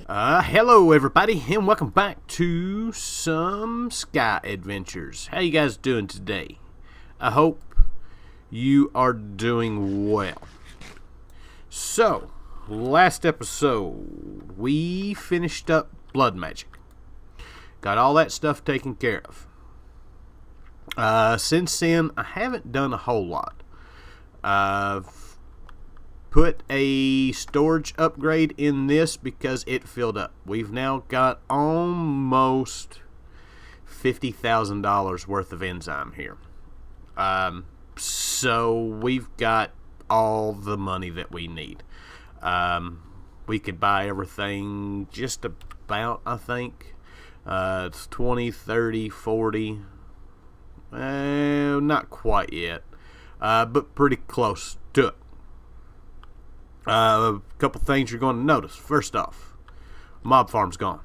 Hello everybody, and welcome back to some Sky Adventures. How you guys doing today? I hope you are doing well. So, last episode, we finished up blood magic. Got all that stuff taken care of. Since then, I haven't done a whole lot. I've put a storage upgrade in this because it filled up. We've now got almost $50,000 worth of enzyme here. So we've got all the money that we need. We could buy everything just about, I think. It's 20, 30, 40. Not quite yet. But pretty close to it. A couple things you're going to notice. First off, mob farm's gone.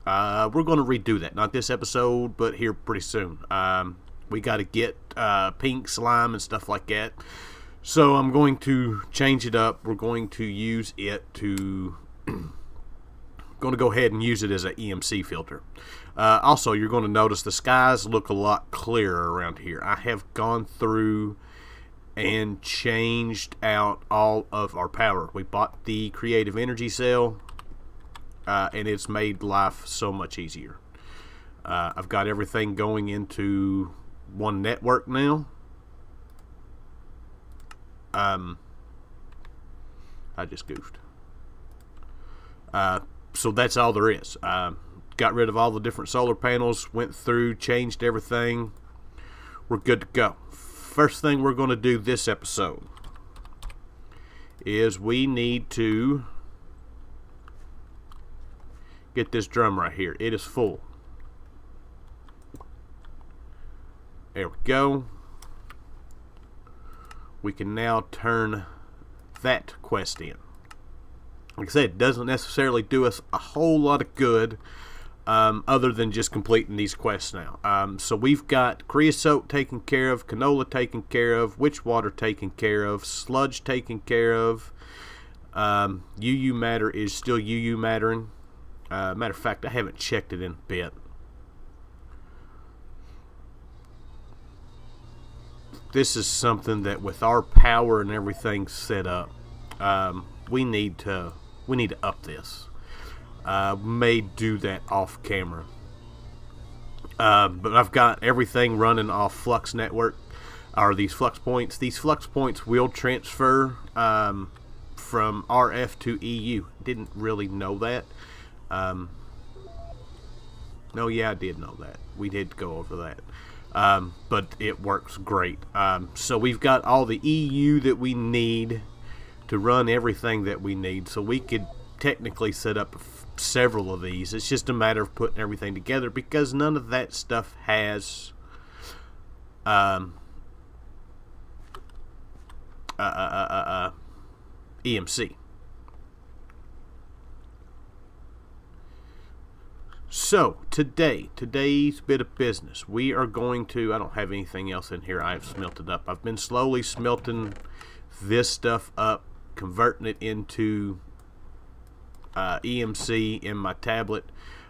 We're going to redo that. Not this episode, but here pretty soon. We got to get pink slime and stuff like that. So I'm going to change it up. We're going to use it to... going to go ahead and use it as an EMC filter. Also, you're going to notice the skies look a lot clearer around here. I have gone through and changed out all of our power. We bought the creative energy cell, and it's made life so much easier. I've got everything going into one network now. I just goofed. So that's all there is. Got rid of all the different solar panels, went through, changed everything. We're good to go. First thing we're going to do this episode is we need to get this drum right here. It is full. There we go. We can now turn that quest in. Like I said, it doesn't necessarily do us a whole lot of good other than just completing these quests now. So we've got creosote taken care of, canola taken care of, witch water taken care of, sludge taken care of. UU matter is still UU mattering. Matter of fact, I haven't checked it in a bit. This is something that with our power and everything set up, we need to up this. May do that off camera. But I've got everything running off Flux Network, or these Flux Points. These Flux Points will transfer from RF to EU. Didn't really know that. No, yeah, I did know that. We did go over that. But it works great. So we've got all the EU that we need to run everything that we need. So we could technically set up several of these. It's just a matter of putting everything together because none of that stuff has EMC. So today's bit of business, we are going to, I don't have anything else in here I've smelted up. I've been slowly smelting this stuff up, converting it into EMC in my tablet.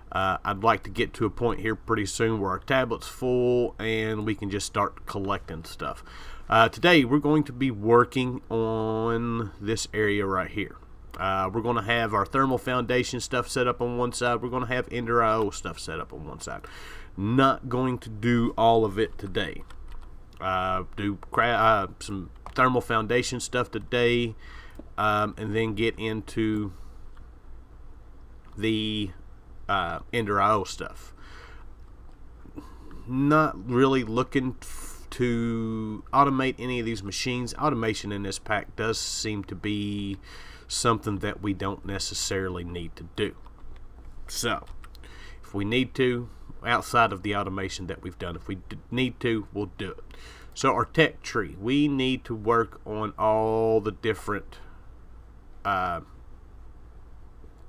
I'd like to get to a point here pretty soon where our tablet's full and we can just start collecting stuff. Today we're going to be working on this area right here. We're going to have our thermal foundation stuff set up on one side. We're going to have Ender IO stuff set up on one side. Not going to do all of it today. Do some thermal foundation stuff today, and then get into the Ender IO stuff. Not really looking to automate any of these machines. Automation in this pack does seem to be something that we don't necessarily need to do. So if we need to, outside of the automation that we've done, if we need to, we'll do it. So our tech tree, we need to work on all the different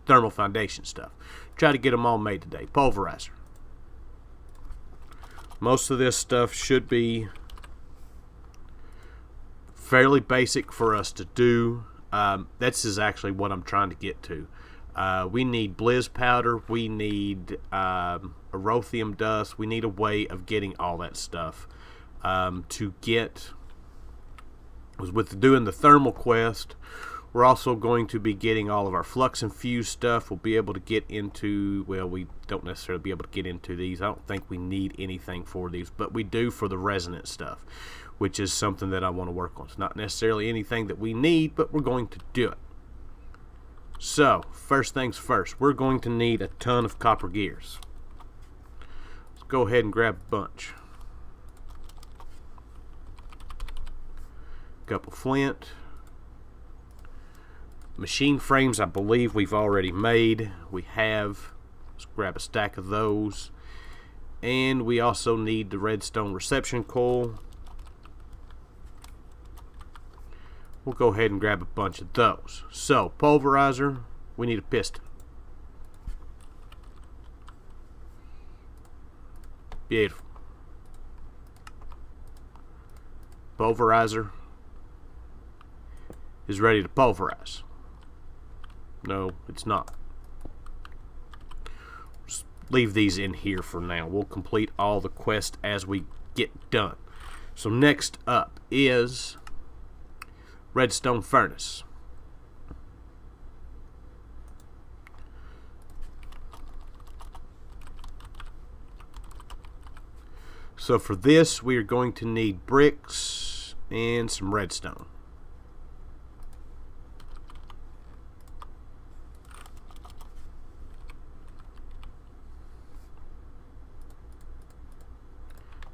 thermal foundation stuff. Try to get them all made today. Pulverizer. Most of this stuff should be fairly basic for us to do. This is actually what I'm trying to get to. We need blizz powder. We need erothium dust. We need a way of getting all that stuff to get. With doing the thermal quest, we're also going to be getting all of our flux infused stuff. We'll be able to get into, well, we don't necessarily be able to get into these. I don't think we need anything for these, but we do for the resonant stuff, which is something that I want to work on. It's not necessarily anything that we need, but we're going to do it. So, first things first, we're going to need a ton of copper gears. Let's go ahead and grab a bunch. Couple flint. Machine frames, I believe we've already made. We have. Let's grab a stack of those. And we also need the redstone reception coil. We'll go ahead and grab a bunch of those. So, pulverizer, we need a piston. Beautiful. Pulverizer is ready to pulverize. No, it's not. Just leave these in here for now. We'll complete all the quests as we get done. So next up is redstone furnace. So for this, we are going to need bricks and some redstone.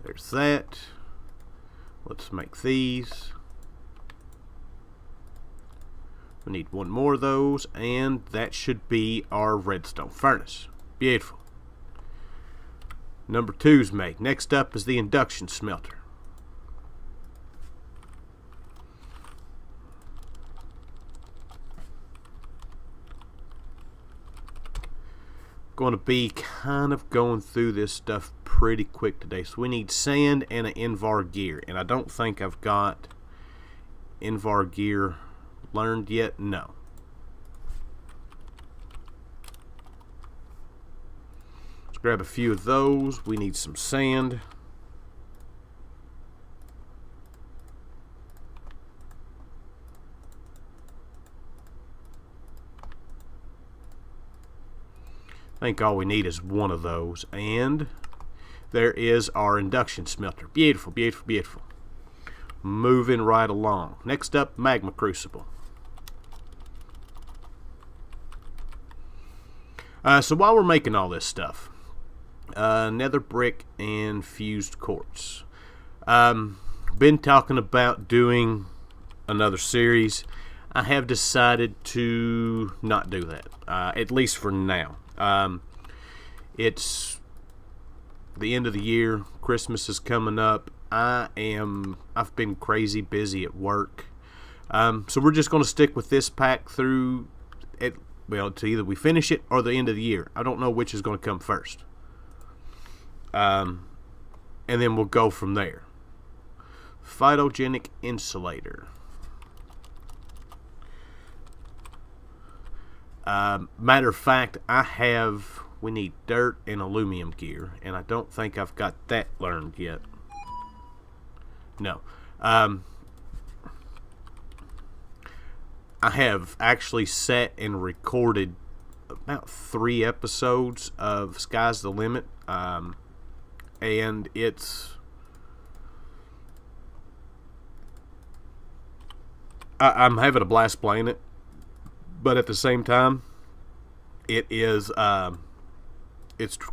There's that. Let's make these. We need one more of those, and that should be our redstone furnace. Beautiful. Number 2's made. Next up is the induction smelter. Going to be kind of going through this stuff pretty quick today. So we need sand and an Invar gear, and I don't think I've got Invar gear learned yet. No. Let's grab a few of those. We need some sand. I think all we need is one of those, and there is our induction smelter. Beautiful, beautiful, beautiful. Moving right along. Next up, magma crucible. So while we're making all this stuff, nether brick and fused quartz. Been talking about doing another series. I have decided to not do that, at least for now. It's the end of the year. Christmas is coming up. I've been crazy busy at work. So we're just going to stick with this pack through it. Well, to either we finish it or the end of the year. I don't know which is going to come first. And then we'll go from there. Phytogenic insulator. Matter of fact, we need dirt and aluminum gear, and I don't think I've got that learned yet. No. I have actually sat and recorded about 3 episodes of Sky's the Limit, and I'm having a blast playing it, but at the same time, it's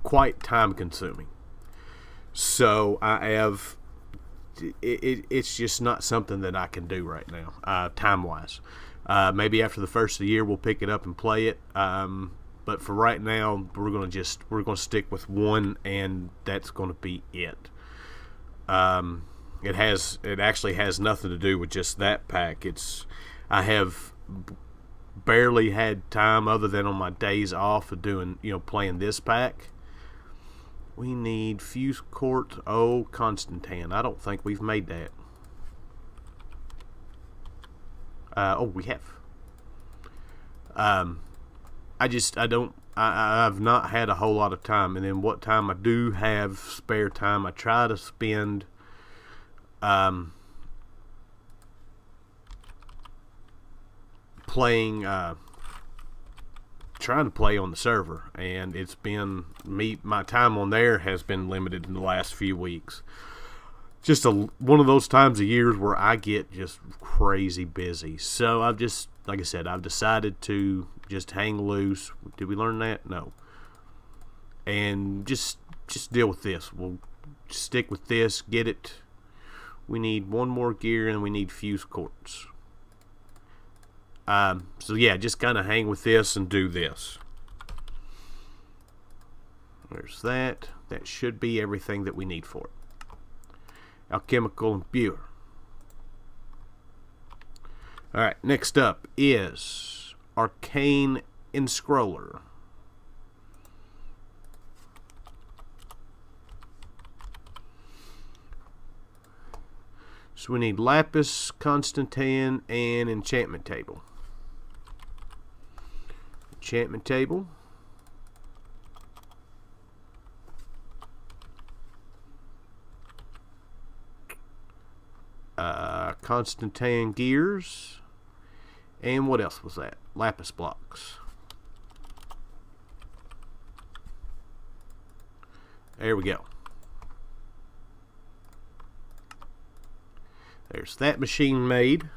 quite time consuming. So it's just not something that I can do right now, time wise. Maybe after the first of the year we'll pick it up and play it. But for right now, we're gonna stick with one, and that's gonna be it. It actually has nothing to do with just that pack. I have barely had time, other than on my days off, of doing, playing this pack. We need fused quartz. Oh, Constantan. I don't think we've made that. Oh, we have. I've not had a whole lot of time, and then what time I do have spare time, I try to spend playing, trying to play on the server, and it's been my time on there has been limited in the last few weeks. Just one of those times of years where I get just crazy busy. So I've just, like I said, I've decided to just hang loose. Did we learn that? No. And just deal with this. We'll stick with this. Get it. We need one more gear, and we need fuse quartz. So yeah, just kind of hang with this and do this. There's that. That should be everything that we need for it. Alchemical imbuer. Alright, next up is Arcane Inscroller. So we need lapis, constantan, and enchantment table. Enchantment table. Constantan gears. And what else was that? Lapis blocks. There we go. There's that machine made.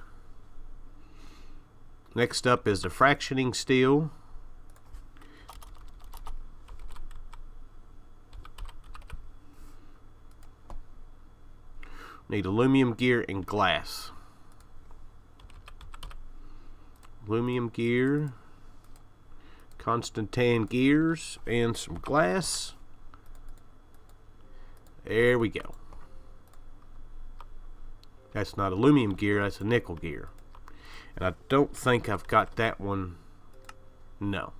Next up is the fractioning steel. Need aluminum gear and glass. Aluminum gear, constantan gears, and some glass. There we go. That's not aluminum gear, that's a nickel gear. And I don't think I've got that one. No.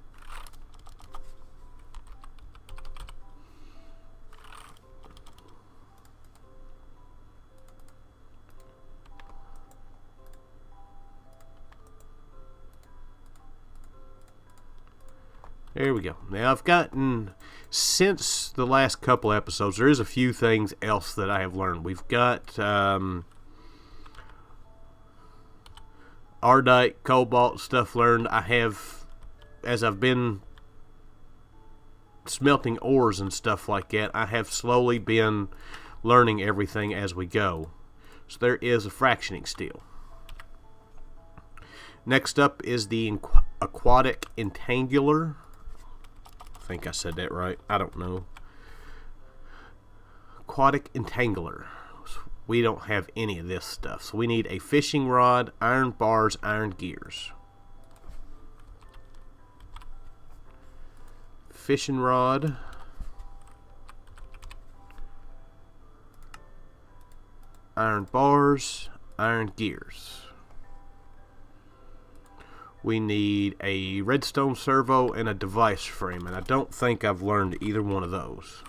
There we go. Now I've gotten, since the last couple episodes, there is a few things else that I have learned. We've got Ardite, cobalt stuff learned. I have, as I've been smelting ores and stuff like that, I have slowly been learning everything as we go. So there is a fractioning steel. Next up is the aquatic entangler. I think I said that right. I don't know. Aquatic entangler. We don't have any of this stuff. So we need a fishing rod, iron bars, iron gears. Fishing rod. Iron bars, iron gears. We need a redstone servo and a device frame, and I don't think I've learned either one of those.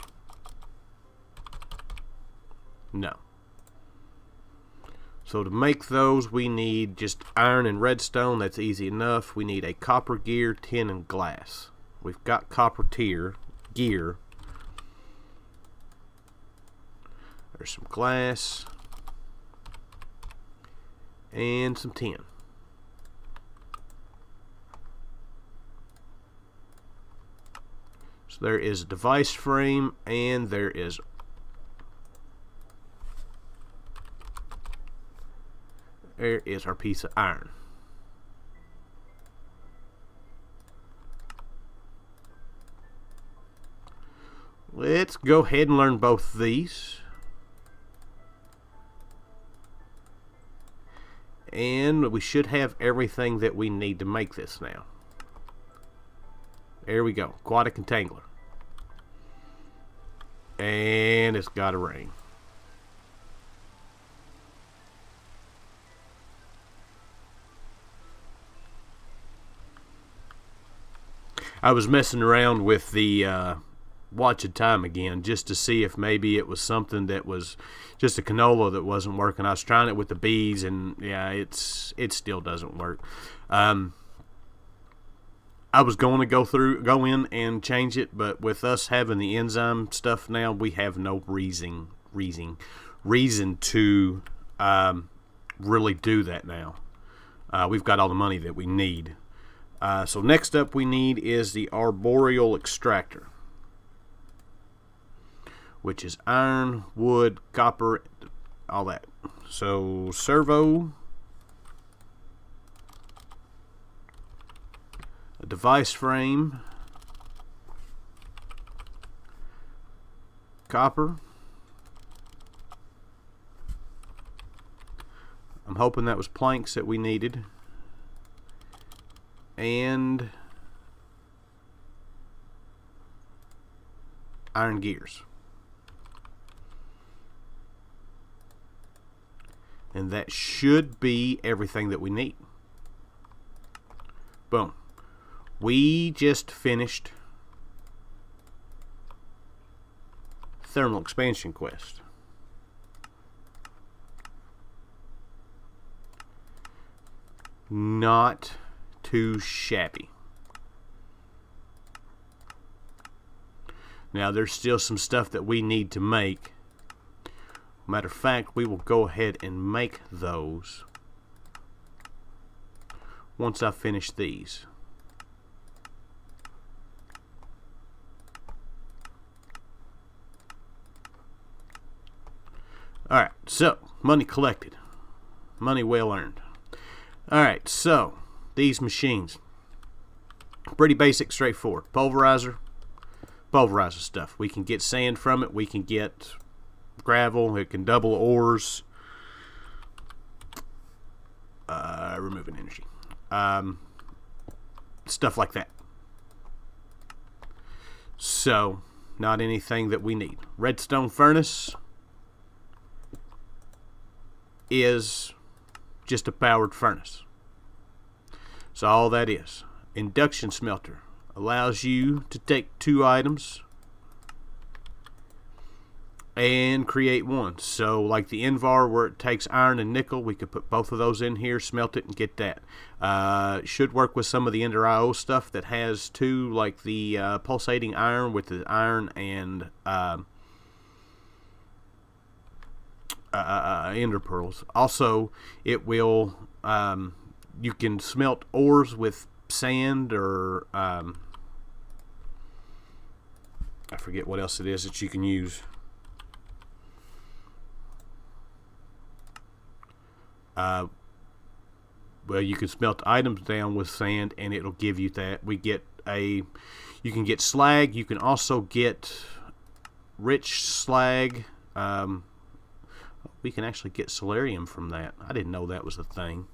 No. So to make those, we need just iron and redstone. That's easy enough. We need a copper gear, tin, and glass. We've got copper gear. There's some glass and some tin. So there is a device frame, and there is our piece of iron. Let's go ahead and learn both of these. And we should have everything that we need to make this now. There we go. Aquatic entangler. And it's got to rain. I was messing around with the watch and time again just to see if maybe it was something that was just a canola that wasn't working. I was trying it with the bees, and yeah, it still doesn't work. I was going to go in and change it, but with us having the enzyme stuff now, we have no reason to really do that now. We've got all the money that we need. So next up we need is the arboreal extractor, which is iron, wood, copper, all that. So servo, a device frame, copper. I'm hoping that was planks that we needed. And iron gears. And that should be everything that we need. Boom. We just finished thermal expansion quest. Not too shabby. Now there's still some stuff that we need to make. Matter of fact, we will go ahead and make those once I finish these. Alright, so money collected. Money well earned. Alright, so these machines, pretty basic, straightforward. Pulverizer stuff. We can get sand from it. We can get gravel. It can double ores. Removing energy. Stuff like that. So, not anything that we need. Redstone furnace is just a powered furnace. So all that is. Induction smelter allows you to take 2 items and create one. So like the Invar where it takes iron and nickel, we could put both of those in here, smelt it, and get that. Should work with some of the Ender IO stuff that has 2, like the pulsating iron with the iron and Ender pearls. Also, it will you can smelt ores with sand or I forget what else it is that you can use. Well, you can smelt items down with sand and it'll give you that. You can get slag. You can also get rich slag. We can actually get solarium from that. I didn't know that was a thing.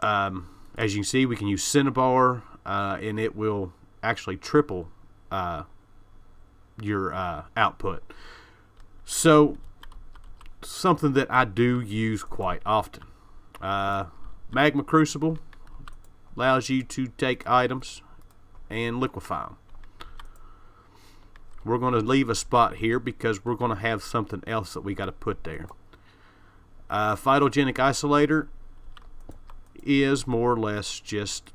As you can see, we can use cinnabar, and it will actually triple your output. So, something that I do use quite often. Magma Crucible allows you to take items and liquefy them. We're going to leave a spot here because we're going to have something else that we got to put there. Phytogenic isolator is more or less just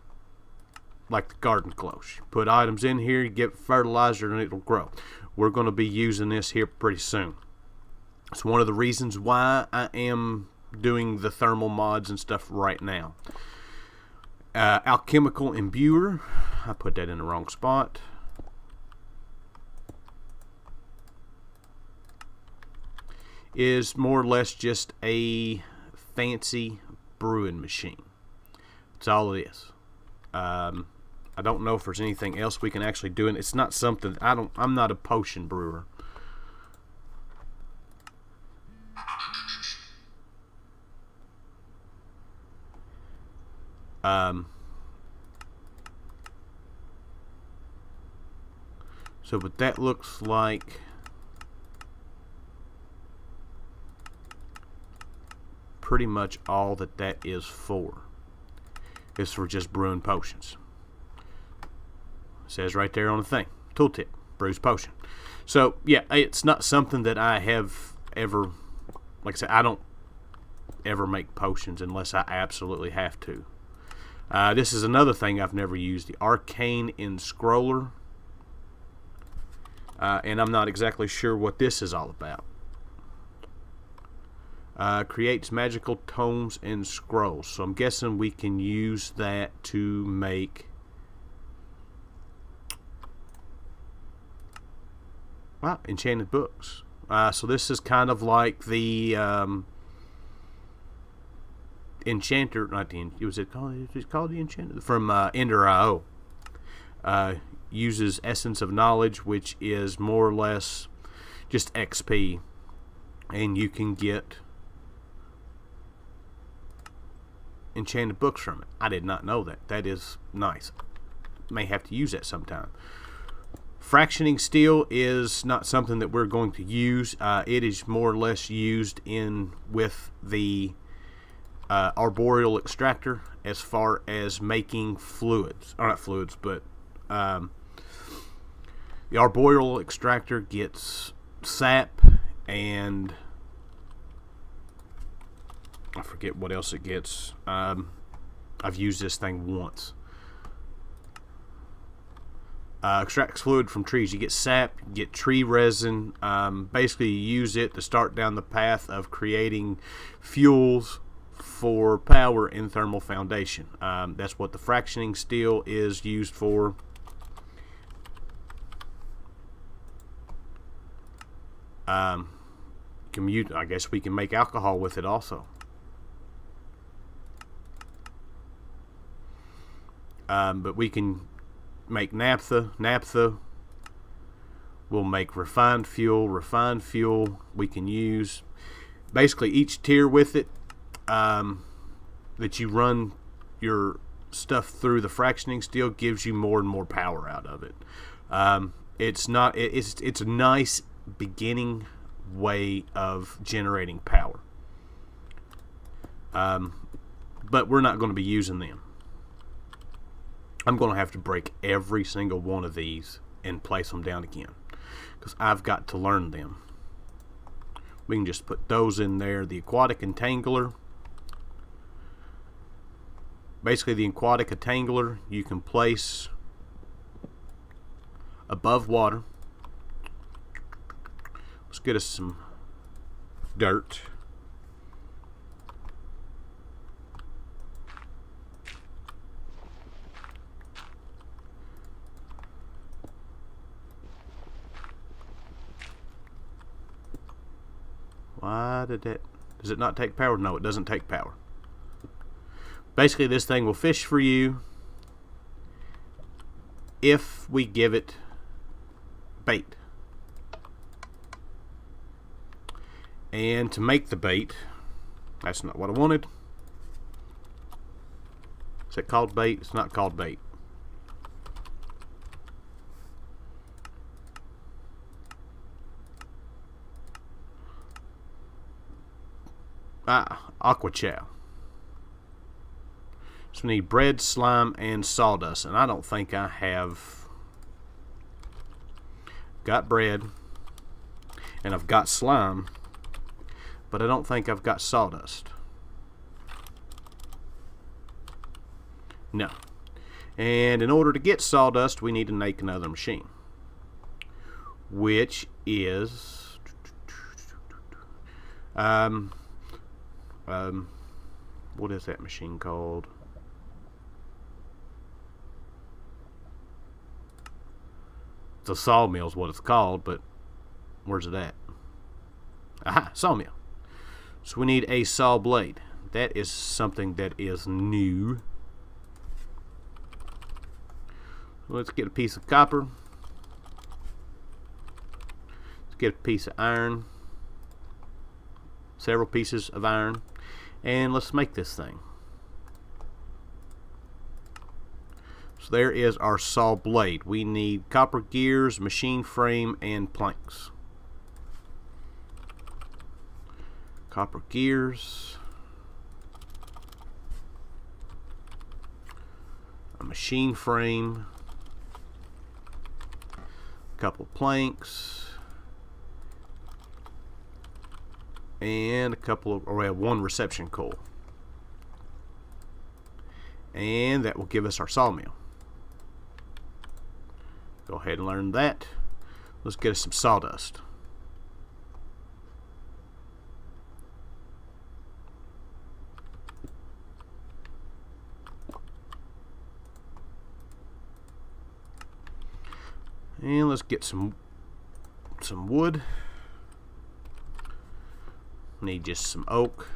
like the garden close. You put items in here, you get fertilizer, and it'll grow. We're going to be using this here pretty soon. It's one of the reasons why I am doing the thermal mods and stuff right now. Alchemical imbuer. I put that in the wrong spot. Is more or less just a fancy brewing machine. That's all it is. I don't know if there's anything else we can actually do, and it's not something I'm not a potion brewer. So what that looks like, pretty much all that is for. It's for just brewing potions. It says right there on the thing, tooltip, brews potion. So yeah, it's not something that I have ever, like I said, I don't ever make potions unless I absolutely have to. This is another thing I've never used, the Arcane Enscroller. And I'm not exactly sure what this is all about. Creates magical tomes and scrolls. So I'm guessing we can use that to make enchanted books. So this is kind of like the Enchanter, not the, was it called the Enchanter? From Ender IO. Uses Essence of Knowledge, which is more or less just XP, and you can get enchanted books from it. I did not know that. That is nice. May have to use that sometime. Fractioning steel is not something that we're going to use. It is more or less used with the arboreal extractor as far as making fluids, or not fluids, but the arboreal extractor gets sap, and I forget what else it gets. I've used this thing once. Extracts fluid from trees. You get sap, you get tree resin. Basically, you use it to start down the path of creating fuels for power in thermal foundation. That's what the fractioning steel is used for. I guess we can make alcohol with it also. But we can make naphtha. Naphtha will make refined fuel. Refined fuel we can use. Basically, each tier with it that you run your stuff through the fractioning steel gives you more and more power out of it. It's a nice beginning way of generating power. But we're not going to be using them. I'm going to have to break every single one of these and place them down again, because I've got to learn them. We can just put those in there. The aquatic entangler. Basically, the aquatic entangler you can place above water. Let's get us some dirt. Why did that? Does it not take power? No, it doesn't take power. Basically, this thing will fish for you if we give it bait. And to make the bait, that's not what I wanted. Is it called bait? It's not called bait. Aqua chow. So we need bread, slime, and sawdust. And I don't think I have got bread, and I've got slime, but I don't think I've got sawdust. No. And in order to get sawdust, we need to make another machine, which is what is that machine called? It's a sawmill is what it's called, but where's it at? Aha, sawmill. So we need a saw blade. That is something that is new. Let's get a piece of copper. Let's get a piece of iron. Several pieces of iron. And let's make this thing. So there is our saw blade. We need copper gears, machine frame, and planks. Copper gears, a machine frame, a couple planks, and a couple of, or we have one reception coil. And that will give us our sawmill. Go ahead and learn that. Let's get us some sawdust. And let's get some wood. Need just some oak.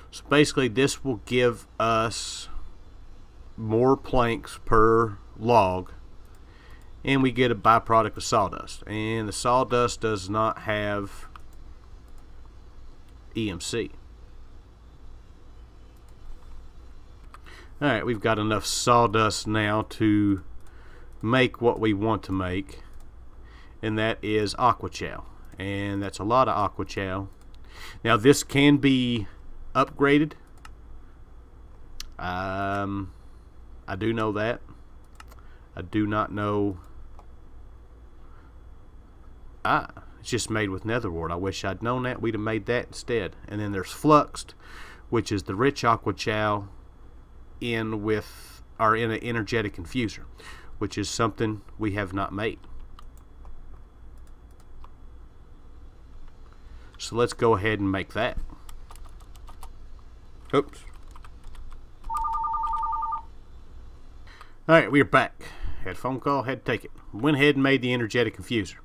So basically this will give us more planks per log, and we get a byproduct of sawdust. And the sawdust does not have EMC. Alright, we've got enough sawdust now to make what we want to make, and that is aqua chow, and that's a lot of aqua chow. Now this can be upgraded. I do know that. I do not know. It's just made with nether wart. I wish I'd known that. We'd have made that instead. And then there's fluxed, which is the rich aqua chow in an energetic infuser, which is something we have not made. So let's go ahead and make that. Oops. Alright, we are back. Had a phone call, had to take it. Went ahead and made the energetic infuser.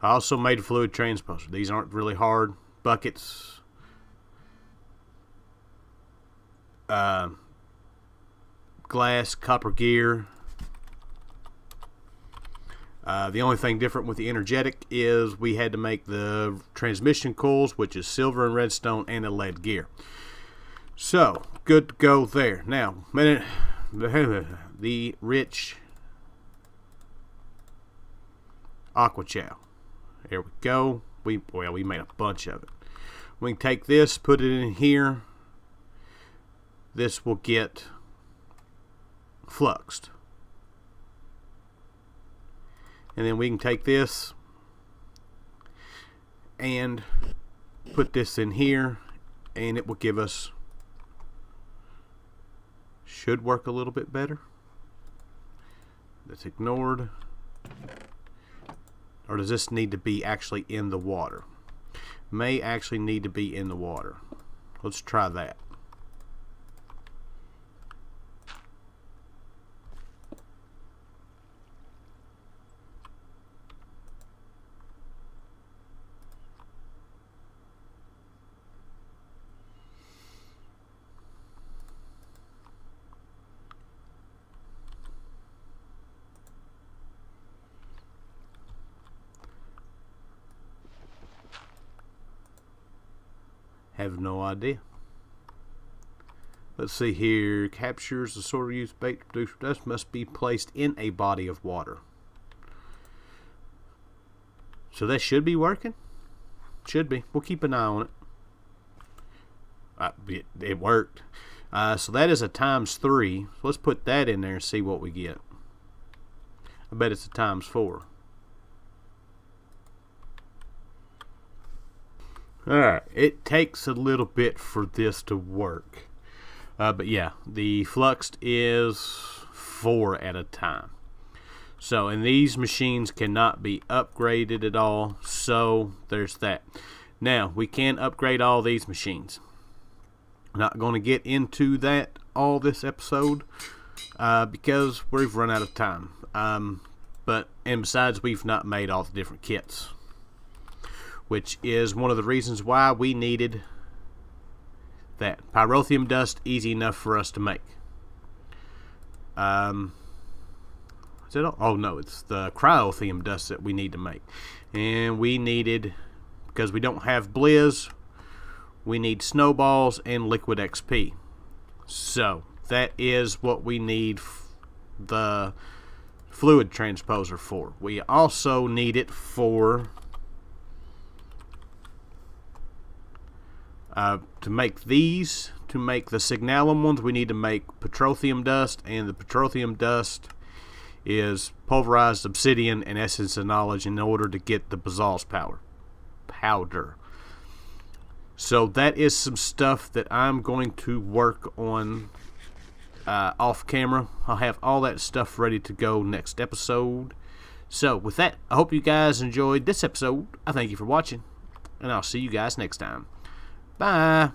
I also made a fluid transposer. These aren't really hard. Buckets. Glass, copper gear. The only thing different with the energetic is we had to make the transmission coils, which is silver and redstone, and a lead gear. So, good to go there. Now, the rich aqua chow. There we go. We made a bunch of it. We can take this, put it in here. This will get fluxed. And then we can take this and put this in here, and it will give us, should work a little bit better. That's ignored. Or does this need to be actually in the water? May actually need to be in the water. Let's try that. Have no idea. Let's see here. Captures the sort of used bait to produce dust must be placed in a body of water. So that should be working. Should be. We'll keep an eye on it. It worked. So that is a ×3. So let's put that in there and see what we get. I bet it's a ×4. Alright, it takes a little bit for this to work. But yeah, the fluxed is 4 at a time. So, and these machines cannot be upgraded at all. So, there's that. Now, we can upgrade all these machines. Not going to get into that all this episode because we've run out of time. And besides, we've not made all the different kits, which is one of the reasons why we needed that. Pyrotheum dust, easy enough for us to make. Is it all? Oh no, it's the cryotheum dust that we need to make. And we needed, because we don't have blizz, we need snowballs and liquid XP. So, that is what we need the fluid transposer for. We also need it for to make these, to make the signalum ones, we need to make petroleum dust, and the petroleum dust is pulverized obsidian and essence of knowledge in order to get the basalt's powder. So that is some stuff that I'm going to work on off camera. I'll have all that stuff ready to go next episode. So with that, I hope you guys enjoyed this episode. I thank you for watching, and I'll see you guys next time. Bye.